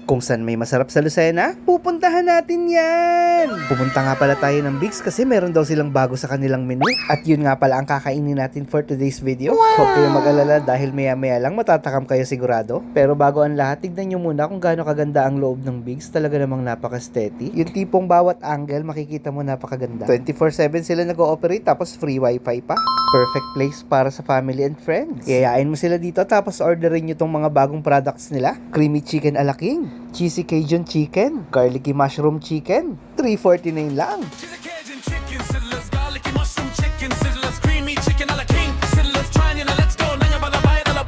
Kung saan may masarap sa Lucena, pupuntahan natin yan! Pumunta nga pala tayo ng Bigs kasi meron daw silang bago sa kanilang menu. At yun nga pala ang kakainin natin for today's video. Huwag kayong mag-alala dahil maya-maya lang matatakam kayo sigurado. Pero bago ang lahat, tignan nyo muna kung gaano kaganda ang loob ng Bigs. Talaga namang napaka-steady. Yung tipong bawat angle makikita mo napakaganda. 24/7 sila nag-ooperate tapos free wifi pa. Perfect place para sa family and friends. Yayain mo sila dito tapos orderin nyo tong mga bagong products nila. Creamy chicken ala king, cheesy Cajun chicken, garlicky mushroom chicken, $3.49 lang. Cheesy Cajun chicken, sizzlers, garlicky mushroom chicken, sizzlers, creamy chicken a la king, sizzlers, trying you know, let's go, now you're about to buy it, wrap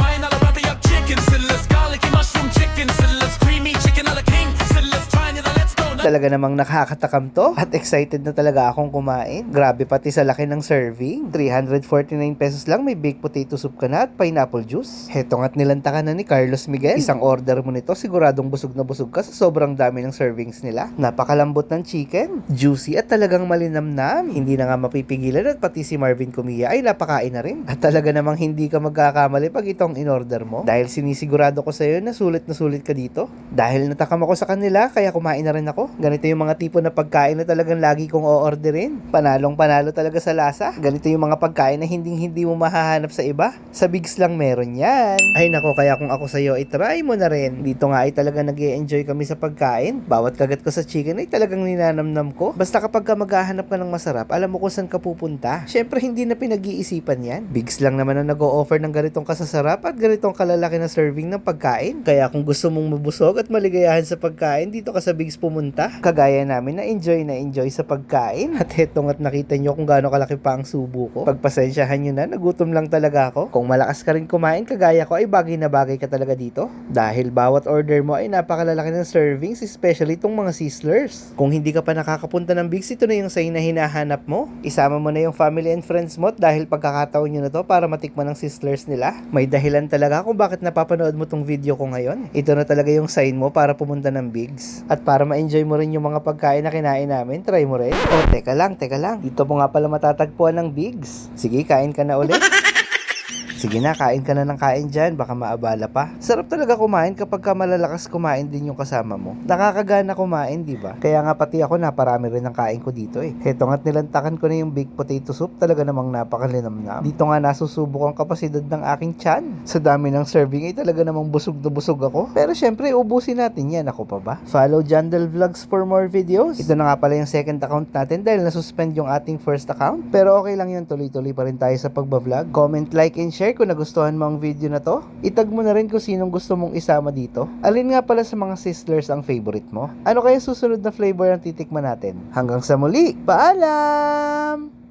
up chicken, sizzlers, garlicky mushroom chicken, sizzlers, creamy chicken a la king, sizzlers, trying you know, let's go. Talaga namang nakakatakam to at excited na talaga akong kumain. Grabe pati sa laki ng serving. 349 pesos lang, may baked potato soup ka na at pineapple juice. Heto nga't nilantakan na ni Carlos Miguel. Isang order mo nito, siguradong busog na busog ka sa sobrang dami ng servings nila. Napakalambot ng chicken, juicy at talagang malinamnam. Hindi na nga mapipigilan at pati si Marvin Cumilla ay napakain na rin. At talaga namang hindi ka magkakamali pag itong in-order mo. Dahil sinisigurado ko sa'yo na sulit ka dito. Dahil natakam ako sa kanila, kaya kumain na rin ako. Ganito yung mga tipo na pagkain na talagang lagi kong o-orderin. Panalong panalo talaga sa lasa. Ganito yung mga pagkain na hindi mo mahahanap sa iba. Sa Bigs lang meron yan. Ay nako, kaya kung ako sa'yo, try mo na rin. Dito nga ay talaga nag-e-enjoy kami sa pagkain. Bawat kagat ko sa chicken ay talagang ninanamnam ko. Basta kapag ka maghahanap ka ng masarap, alam mo kung saan ka pupunta. Syempre hindi na pinag-iisipan yan. Bigs lang naman ang nag-o-offer ng ganitong kasasarap at ganitong kalalaki na serving ng pagkain. Kaya kung gusto mong mabusog at maligayahan sa pagkain, dito ka sa Bigs pumunta. Kagaya namin na enjoy sa pagkain. At hetong at nakita nyo kung gaano kalaki pa ang subo ko. Pagpasensyahan nyo na, nagutom lang talaga ako. Kung malakas ka rin kumain, kagaya ko ay bagay na bagay ka talaga dito. Dahil bawat order mo ay napakalalaki ng servings, especially itong mga sizzlers. Kung hindi ka pa nakakapunta ng Bigs, ito na yung sign na hinahanap mo. Isama mo na yung family and friends mo dahil pagkakataon nyo na to para matikman ng sizzlers nila. May dahilan talaga kung bakit napapanood mo tong video ko ngayon. Ito na talaga yung sign mo para pumunta ng Bigs. At para ma-enjoy mo rin yung mga pagkain na kinain namin, try mo rin. Oh, teka lang. Dito mo nga pala matatagpuan ng Bigs. Sige, kain ka na ulit. Sige na, kain ka na ng kain dyan, baka maabala pa. Sarap talaga kumain kapag ka malalakas kumain din yung kasama mo. Nakakagana kumain, di ba? Kaya nga pati ako naparami rin ng kain ko dito eh. Heto nga't nilantakan ko na yung baked potato soup, talaga namang napakalinamnam. Dito nga nasusubok ang kapasidad ng aking tiyan. Sa dami ng serving ay talaga namang busog na busog ako. Pero syempre, ubusin natin yan, ako pa ba? Follow Jandel Vlogs for more videos. Ito na nga pala yung second account natin dahil nasuspend yung ating first account. Pero okay lang yun, tuloy-tuloy pa rin tayo sa pagbablog. Comment, like, and share kung nagustuhan mo ang video na to. Itag mo na rin kung sinong gusto mong isama dito. Alin nga pala sa mga sizzlers ang favorite mo? Ano kaya susunod na flavor ang titikman natin? Hanggang sa muli, paalam!